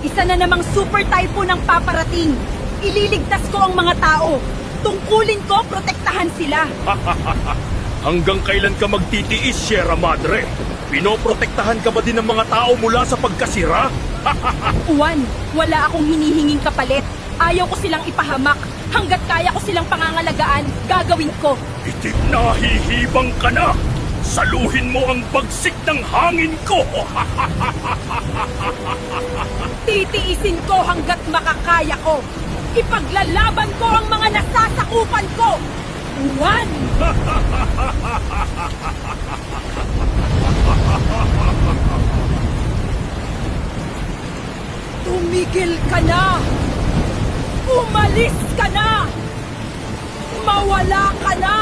Isa na namang super typhoon ang paparating. Ililigtas ko ang mga tao. Tungkulin ko, protektahan sila. Hanggang kailan ka magtitiis, Sierra Madre? Pinoprotektahan ka ba din ng mga tao mula sa pagkasira? Juan, wala akong hinihinging kapalit. Ayaw ko silang ipahamak. Hanggat kaya ko silang pangangalagaan, gagawin ko. Itik nahihibang ka na! Saluhin mo ang bagsik ng hangin ko! Titiisin ko hanggat makakaya ko. Ipaglalaban ko ang mga nasasakupan ko. Juan! Tumigil ka na! Umalis ka na! Mawala ka na!